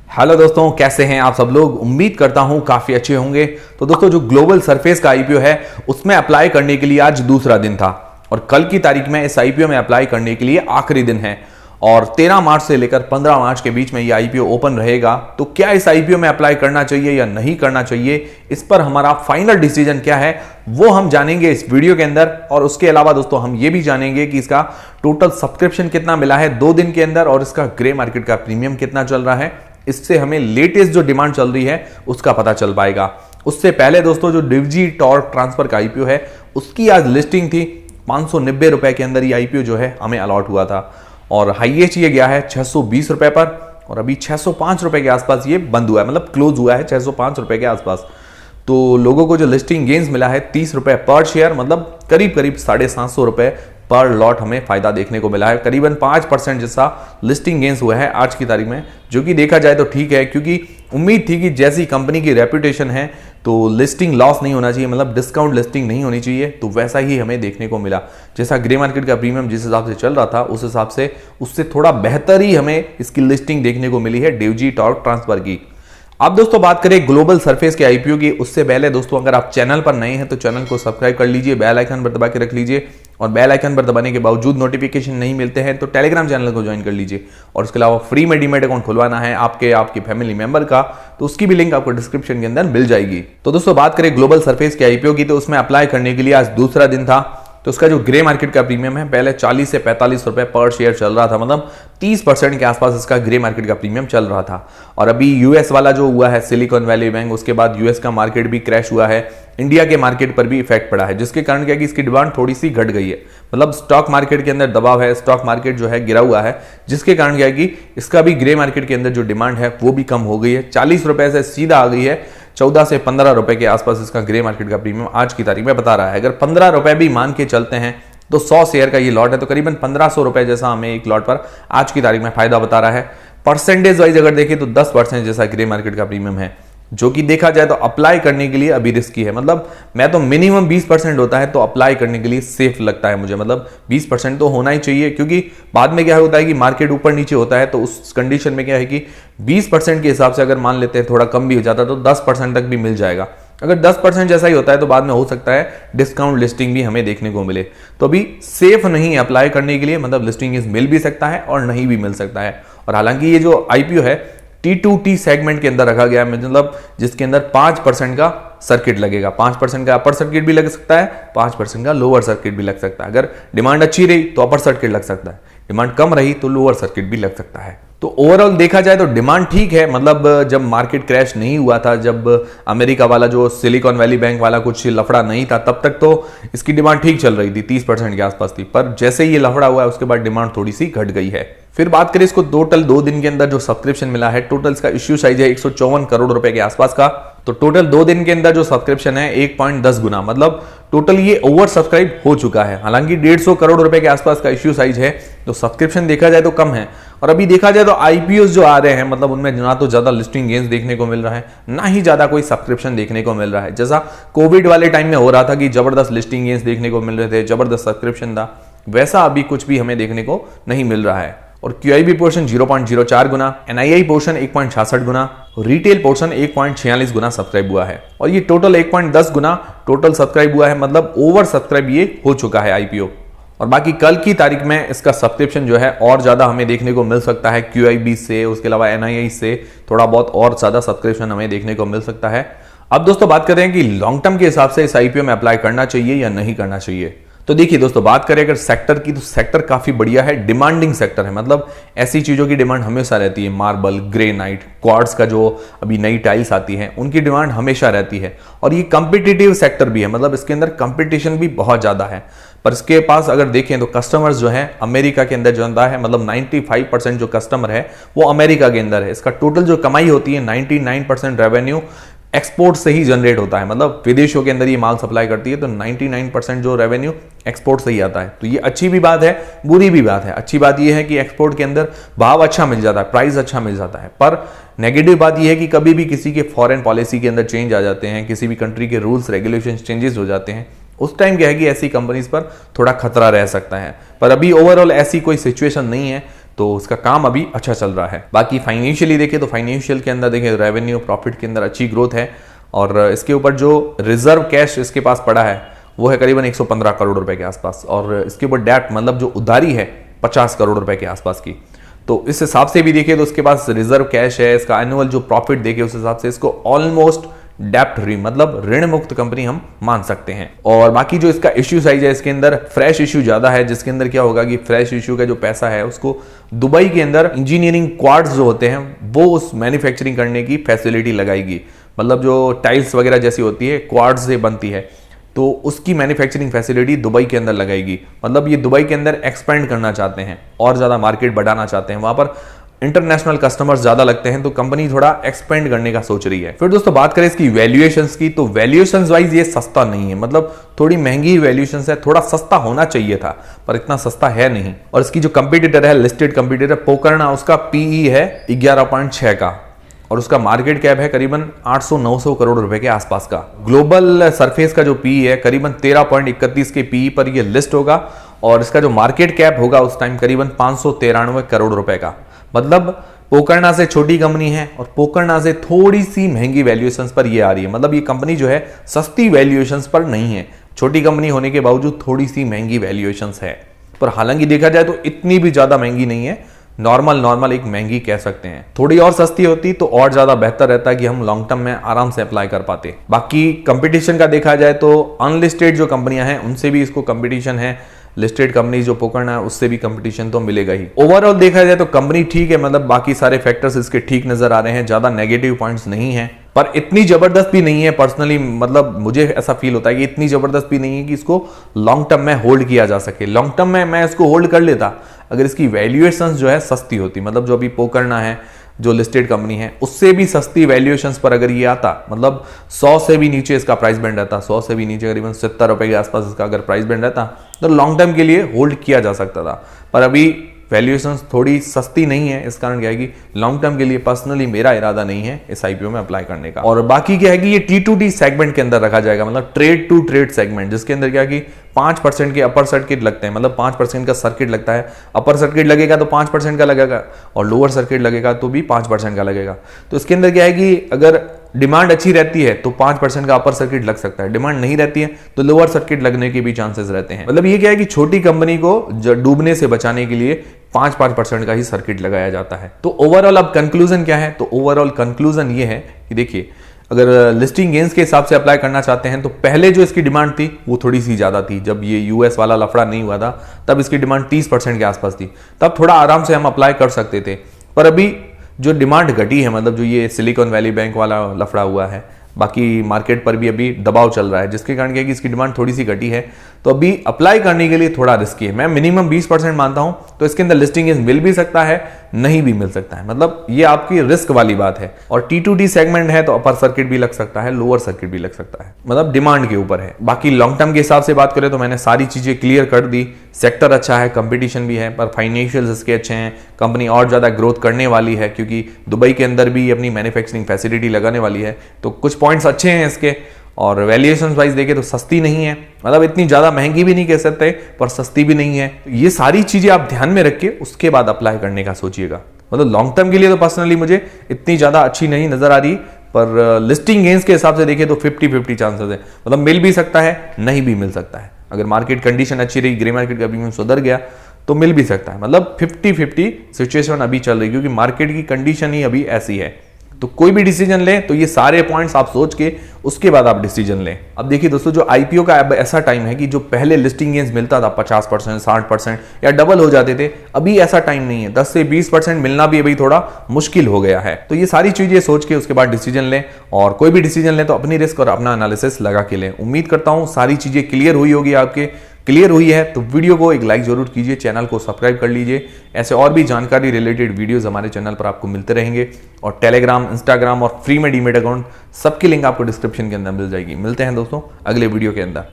Hello दोस्तों, कैसे हैं आप सब लोग। उम्मीद करता हूं काफी अच्छे होंगे। तो दोस्तों, जो ग्लोबल सरफेस का आईपीओ है उसमें अप्लाई करने के लिए आज दूसरा दिन था और कल की तारीख में इस आईपीओ में अप्लाई करने के लिए आखिरी दिन है और 13 मार्च से लेकर 15 मार्च के बीच में ये आईपीओ ओपन रहेगा। तो क्या इस आईपीओ में अप्लाई करना चाहिए या नहीं करना चाहिए, इस पर हमारा फाइनल डिसीजन क्या है वो हम जानेंगे इस वीडियो के अंदर। और उसके अलावा दोस्तों हम ये भी जानेंगे कि इसका टोटल सब्सक्रिप्शन कितना मिला है 2 दिन के अंदर और इसका ग्रे मार्केट का प्रीमियम कितना चल रहा है। इससे हमें लेटेस्ट जो डिमांड चल रही है उसका पता चल पाएगा। उससे पहले दोस्तों, जो डिविजी टॉर्क ट्रांसफर का आईपीओ है उसकी आज लिस्टिंग थी। 590 रुपए के अंदर ये आईपीओ जो है हमें अलॉट हुआ था और हाईएस्ट ये गया है 620 रुपए पर और अभी 605 रुपए के आसपास ये बंद हुआ है, मतलब क्लोज हुआ है 605 रुपए के आसपास। तो लोगों को जो लिस्टिंग गेन्स मिला है 30 रुपए पर शेयर, मतलब करीब करीब 750 रुपए पर लॉट हमें फायदा देखने को मिला है। करीबन 5% जैसा लिस्टिंग गेन्स हुआ है आज की तारीख में, जो कि देखा जाए तो ठीक है, क्योंकि उम्मीद थी कि जैसी कंपनी की रेपुटेशन है तो लिस्टिंग लॉस नहीं होना चाहिए, मतलब डिस्काउंट लिस्टिंग नहीं होनी चाहिए। तो वैसा ही हमें देखने को मिला। जैसा ग्रे मार्केट का प्रीमियम जिस हिसाब से चल रहा था उस हिसाब से उससे थोड़ा बेहतर ही हमें इसकी लिस्टिंग देखने को मिली है डिविजी टॉर्क ट्रांसफर की। अब दोस्तों बात करें ग्लोबल सरफेस के आईपीओ की, उससे पहले दोस्तों अगर आप चैनल पर नए हैं तो चैनल को सब्सक्राइब कर लीजिए, बेल आइकन पर दबा के रख लीजिए और बेल आइकन पर दबाने के बावजूद नोटिफिकेशन नहीं मिलते हैं तो टेलीग्राम चैनल को ज्वाइन कर लीजिए। और उसके अलावा फ्री में डीमैट अकाउंट खुलवाना है आपके फैमिली मेंबर का, तो उसकी भी लिंक आपको डिस्क्रिप्शन के अंदर मिल जाएगी। तो दोस्तों बात करें ग्लोबल सरफेस के आईपीओ की, तो उसमें अप्लाई करने के लिए आज दूसरा दिन था। तो उसका जो ग्रे मार्केट का प्रीमियम है पहले 40 से 45 रुपए पर शेयर चल रहा था, मतलब 30% के आसपास इसका ग्रे मार्केट का प्रीमियम चल रहा था। और अभी यूएस वाला जो हुआ है सिलिकॉन वैली बैंक, उसके बाद यूएस का मार्केट भी क्रैश हुआ है, इंडिया के मार्केट पर भी इफेक्ट पड़ा है, जिसके कारण क्या कि इसकी डिमांड थोड़ी सी घट गई है। मतलब स्टॉक मार्केट के अंदर दबाव है, स्टॉक मार्केट जो है गिरा हुआ है, जिसके कारण क्या कि इसका भी ग्रे मार्केट के अंदर जो डिमांड है वो भी कम हो गई है। 40 रुपए से सीधा आ गई है 14 से 15 रुपए के आसपास इसका ग्रे मार्केट का प्रीमियम आज की तारीख में बता रहा है। अगर 15 रुपए भी मान के चलते हैं तो 100 शेयर का ये लॉट है, तो करीबन 1500 रुपए जैसा हमें एक लॉट पर आज की तारीख में फायदा बता रहा है। परसेंटेज वाइज अगर देखें तो 10% जैसा ग्रे मार्केट का प्रीमियम है, जो कि देखा जाए तो अप्लाई करने के लिए अभी रिस्की है। मतलब मैं तो मिनिमम 20% होता है तो अप्लाई करने के लिए सेफ लगता है मुझे, मतलब 20% तो होना ही चाहिए, क्योंकि बाद में क्या होता है कि मार्केट ऊपर नीचे होता है तो उस कंडीशन में क्या है कि 20% के हिसाब से अगर मान लेते हैं थोड़ा कम भी हो जाता है तो 10% तक भी मिल जाएगा। अगर 10% जैसा ही होता है तो बाद में हो सकता है डिस्काउंट लिस्टिंग भी हमें देखने को मिले। तो अभी सेफ नहीं है अप्लाई करने के लिए, मतलब लिस्टिंग मिल भी सकता है और नहीं भी मिल सकता है। और हालांकि ये जो आईपीओ है T2T सेगमेंट के अंदर रखा गया है, मतलब जिसके अंदर 5% का सर्किट लगेगा। 5% का अपर सर्किट भी लग सकता है, 5% का लोअर सर्किट भी लग सकता है। अगर डिमांड अच्छी रही तो अपर सर्किट लग सकता है, डिमांड कम रही तो लोअर सर्किट भी लग सकता है। तो ओवरऑल देखा जाए तो डिमांड ठीक है। मतलब जब मार्केट क्रैश नहीं हुआ था, जब अमेरिका वाला जो सिलिकॉन वैली बैंक वाला कुछ लफड़ा नहीं था, तब तक तो इसकी डिमांड ठीक चल रही थी, 30% के आसपास थी। पर जैसे ही ये लफड़ा हुआ है उसके बाद डिमांड थोड़ी सी घट गई है। फिर बात करें इसको टोटल 2 दिन के अंदर जो सब्सक्रिप्शन मिला है, टोटल इसका इश्यू साइज है 154 करोड़ रुपए के आसपास का। तो टोटल 2 दिन के अंदर जो सब्सक्रिप्शन है 1.10 गुना, मतलब टोटल ये ओवर सब्सक्राइब हो चुका है। हालांकि 150 करोड़ रुपए के आसपास का इश्यू साइज है, तो सब्सक्रिप्शन देखा जाए तो कम है। और अभी देखा जाए तो आईपीओस जो आ रहे हैं, मतलब उनमें ना तो ज्यादा लिस्टिंग गेन्स देखने को मिल रहा है, ना ही ज्यादा कोई सब्सक्रिप्शन देखने को मिल रहा है। जैसा कोविड वाले टाइम में हो रहा था कि जबरदस्त लिस्टिंग गेन्स देखने को मिल रहे थे, जबरदस्त सब्सक्रिप्शन था, वैसा अभी कुछ भी हमें देखने को नहीं मिल रहा है। और क्यूआईबी पोर्शन 0.04 गुना, एनआईआई पोर्शन 1.66 गुना, रिटेल पोर्शन 1.46 गुना सब्सक्राइब हुआ है। और ये टोटल 1.10 गुना टोटल सब्सक्राइब हुआ है, मतलब ओवर सब्सक्राइब ये हो चुका है आईपीओ। और बाकी कल की तारीख में इसका सब्सक्रिप्शन जो है और ज्यादा हमें देखने को मिल सकता है क्यूआईबी से, उसके अलावा एनआईआई से थोड़ा बहुत और ज्यादा सब्सक्रिप्शन हमें देखने को मिल सकता है। अब दोस्तों बात करें कि लॉन्ग टर्म के हिसाब से इस आईपीओ में अप्लाई करना चाहिए या नहीं करना चाहिए। तो देखिए दोस्तों, बात करें अगर सेक्टर की, तो सेक्टर काफी बढ़िया है, डिमांडिंग सेक्टर है। मतलब ऐसी चीजों की डिमांड हमेशा रहती है, मार्बल, ग्रेनाइट, क्वार्ट्ज का जो अभी नई टाइल्स आती है उनकी डिमांड हमेशा रहती है। और ये कॉम्पिटिटिव सेक्टर भी है, मतलब इसके अंदर कंपटीशन भी बहुत ज्यादा है। पर इसके पास अगर देखें तो कस्टमर्स जो है अमेरिका के अंदर जनता है, मतलब 95% जो कस्टमर है वो अमेरिका के अंदर है। इसका टोटल जो कमाई होती है 99% रेवेन्यू एक्सपोर्ट से ही जनरेट होता है, मतलब विदेशों के अंदर ये माल सप्लाई करती है, तो 99% जो रेवेन्यू एक्सपोर्ट से ही आता है। तो ये अच्छी भी बात है, बुरी भी बात है। अच्छी बात ये है कि एक्सपोर्ट के अंदर भाव अच्छा मिल जाता है, प्राइस अच्छा मिल जाता है। पर नेगेटिव बात ये है कि कभी भी किसी के फॉरेन पॉलिसी के अंदर चेंज आ जाते हैं, किसी भी कंट्री के रूल्स रेगुलेशन चेंजेस हो जाते हैं, उस टाइम क्या है कि ऐसी कंपनीज पर थोड़ा खतरा रह सकता है। पर अभी ओवरऑल ऐसी कोई सिचुएशन नहीं है, तो उसका काम अभी अच्छा चल रहा है। बाकी फाइनेंशियली देखें तो फाइनेंशियल के अंदर देखें रेवेन्यू प्रॉफिट के अंदर अच्छी ग्रोथ है, और इसके ऊपर जो रिजर्व कैश इसके पास पड़ा है वो है करीबन 115 करोड़ रुपए के आसपास, और इसके ऊपर डेट मतलब जो उधारी है 50 करोड़ रुपए के आसपास की। तो इस हिसाब से भी देखिए तो उसके पास रिजर्व कैश है, इसका एनुअल जो प्रॉफिट देखे उस हिसाब से इसको ऑलमोस्ट डेप्ट फ्री मतलब ऋण मुक्त कंपनी हम मान सकते हैं। और बाकी जो इसका इश्यू साइज है इसके अंदर फ्रेश इश्यू ज्यादा है, जिसके अंदर क्या होगा कि फ्रेश इश्यू का जो पैसा है उसको दुबई के अंदर इंजीनियरिंग क्वार्ट्स जो होते हैं वो उस मैन्युफैक्चरिंग करने की फैसिलिटी लगाएगी। मतलब जो टाइल्स वगैरह जैसी होती है क्वार्ट्स से बनती है, तो उसकी मैन्युफैक्चरिंग फैसिलिटी दुबई के अंदर लगाएगी। मतलब ये दुबई के अंदर एक्सपेंड करना चाहते हैं और ज्यादा मार्केट बढ़ाना चाहते हैं, वहां पर इंटरनेशनल कस्टमर्स ज्यादा लगते हैं, तो कंपनी थोड़ा एक्सपेंड करने का सोच रही है। फिर दोस्तों बात करें इसकी वैल्यूएशंस की, तो वैल्यूएशंस वाइज ये सस्ता नहीं है, मतलब थोड़ी महंगी वैल्यूएशंस है, थोड़ा सस्ता होना चाहिए था पर इतना सस्ता है नहीं। और इसकी जो कंपटीटर है लिस्टेड कंपटीटर पोकर्ना, उसका पीई है 11.6 का, और उसका मार्केट कैप है करीबन 800-900 करोड़ रुपए के आसपास का। ग्लोबल सरफेस का जो पीई है करीबन 13.31 के पीई पर ये लिस्ट होगा, और इसका जो मार्केट कैप होगा उस टाइम करीबन 593 करोड़ रुपए का। मतलब पोकर्ना से छोटी कंपनी है और पोकर्ना से थोड़ी सी महंगी वैल्यूएशंस पर ये आ रही है। मतलब ये कंपनी जो है सस्ती वैल्यूएशंस पर नहीं है, छोटी कंपनी होने के बावजूद थोड़ी सी महंगी वैल्यूएशंस है, पर हालांकि देखा जाए तो इतनी भी ज्यादा महंगी नहीं है, नॉर्मल एक महंगी कह सकते हैं। थोड़ी और सस्ती होती तो और ज्यादा बेहतर रहता कि हम लॉन्ग टर्म में आराम से अप्लाई कर पाते। बाकी कंपटीशन का देखा जाए तो अनलिस्टेड जो कंपनियां हैं उनसे भी इसको कंपटीशन है, लिस्टेड कंपनी जो पोकर्ना है उससे भी कंपटीशन तो मिलेगा ही। ओवरऑल देखा जाए तो कंपनी ठीक है, मतलब बाकी सारे फैक्टर्स इसके ठीक नजर आ रहे हैं, ज्यादा नेगेटिव पॉइंट्स नहीं है, पर इतनी जबरदस्त भी नहीं है। पर्सनली मतलब मुझे ऐसा फील होता है कि इतनी जबरदस्त भी नहीं है कि इसको लॉन्ग टर्म में होल्ड किया जा सके। लॉन्ग टर्म में मैं इसको होल्ड कर लेता अगर इसकी वैल्यूएशंस जो है सस्ती होती, मतलब जो अभी पोकर्ना है जो लिस्टेड कंपनी है उससे भी सस्ती वैल्यूएशंस पर अगर ये आता, मतलब 100 से भी नीचे इसका प्राइस बैंड रहता, 100 से भी नीचे करीबन 70 रुपए के आसपास इसका अगर प्राइस बैंड रहता तो लॉन्ग टर्म के लिए होल्ड किया जा सकता था। पर अभी वैल्यूएशंस थोड़ी सस्ती नहीं है, इस कारण क्या है कि लॉन्ग टर्म के लिए पर्सनली मेरा इरादा नहीं है इस आईपीओ में अप्लाई करने का। और बाकी क्या है कि ये T2T सेगमेंट के अंदर रखा जाएगा, मतलब ट्रेड टू ट्रेड सेगमेंट, जिसके अंदर क्या है कि 5% के अपर सर्किट लगते हैं, मतलब 5% का सर्किट लगता है। अपर सर्किट लगेगा तो 5% का लगेगा, और लोअर सर्किट लगेगा तो भी 5% का लगेगा। तो इसके अंदर क्या है कि अगर डिमांड अच्छी रहती है तो 5% का अपर सर्किट लग सकता है, डिमांड नहीं रहती है तो लोअर सर्किट लगने के भी चांसेस रहते हैं। मतलब ये क्या है कि छोटी कंपनी को डूबने से बचाने के लिए 5% का ही सर्किट लगाया जाता है। तो ओवरऑल अब कंक्लूजन क्या है, तो ओवरऑल कंक्लूजन ये है कि देखिए अगर लिस्टिंग गेन्स के हिसाब से अप्लाई करना चाहते हैं तो पहले जो इसकी डिमांड थी वो थोड़ी सी ज्यादा थी। जब ये यूएस वाला लफड़ा नहीं हुआ था तब इसकी डिमांड 30% के आसपास थी, तब थोड़ा आराम से हम अप्लाई कर सकते थे। पर अभी जो डिमांड घटी है, मतलब जो ये सिलिकॉन वैली बैंक वाला लफड़ा हुआ है, बाकी मार्केट पर भी अभी दबाव चल रहा है, जिसके कारण क्या है कि इसकी डिमांड थोड़ी सी घटी है, तो अभी अप्लाई करने के लिए थोड़ा रिस्की है। मैं मिनिमम 20% मानता हूं, तो इसके अंदर लिस्टिंग मिल भी सकता है, नहीं भी मिल सकता है, मतलब ये आपकी रिस्क वाली बात है। और T2T सेगमेंट है तो अपर सर्किट भी लग सकता है, लोअर सर्किट भी लग सकता है, मतलब डिमांड के ऊपर है। बाकी लॉन्ग टर्म के हिसाब से बात करें तो मैंने सारी चीजें क्लियर कर दी। सेक्टर अच्छा है, कंपटीशन भी है, पर फाइनेंशियल इसके अच्छे हैं, कंपनी और ज्यादा ग्रोथ करने वाली है क्योंकि दुबई के अंदर भी अपनी मैन्युफैक्चरिंग फैसिलिटी लगाने वाली है। तो कुछ पॉइंट्स अच्छे हैं इसके, और वैल्यूएशन वाइज देखे तो सस्ती नहीं है, मतलब इतनी ज्यादा महंगी भी नहीं कह सकते पर सस्ती भी नहीं है। तो ये सारी चीजें आप ध्यान में रख के उसके बाद अप्लाई करने का सोचिएगा। मतलब लॉन्ग टर्म के लिए तो पर्सनली मुझे इतनी ज्यादा अच्छी नहीं नजर आ रही, पर लिस्टिंग गेन्स के हिसाब से देखे तो 50-50 चांसेस है, मतलब मिल भी सकता है, नहीं भी मिल सकता है। अगर मार्केट कंडीशन अच्छी रही, ग्रे मार्केट का अभी सुधर गया तो मिल भी सकता है, मतलब 50-50 सिचुएशन अभी चल रही, क्योंकि मार्केट की कंडीशन ही अभी ऐसी है। तो कोई भी डिसीजन लें तो ये सारे पॉइंट्स आप सोच के उसके बाद आप डिसीजन लें। अब देखिए दोस्तों, जो आईपीओ का अब ऐसा टाइम है कि जो पहले लिस्टिंग गेन्स मिलता था 50%, 60% या डबल हो जाते थे, अभी ऐसा टाइम नहीं है। 10 से 20% मिलना भी अभी थोड़ा मुश्किल हो गया है। तो ये सारी चीजें सोच के उसके बाद डिसीजन लें, और कोई भी डिसीजन लें तो अपनी रिस्क और अपना एनालिसिस लगा के लें। उम्मीद करता हूं सारी चीजें क्लियर हुई होगी आपके। क्लियर हुई है तो वीडियो को एक लाइक जरूर कीजिए, चैनल को सब्सक्राइब कर लीजिए। ऐसे और भी जानकारी रिलेटेड वीडियोस हमारे चैनल पर आपको मिलते रहेंगे, और टेलीग्राम, इंस्टाग्राम और फ्री में डीमेट अकाउंट सबकी लिंक आपको डिस्क्रिप्शन के अंदर मिल जाएगी। मिलते हैं दोस्तों अगले वीडियो के अंदर।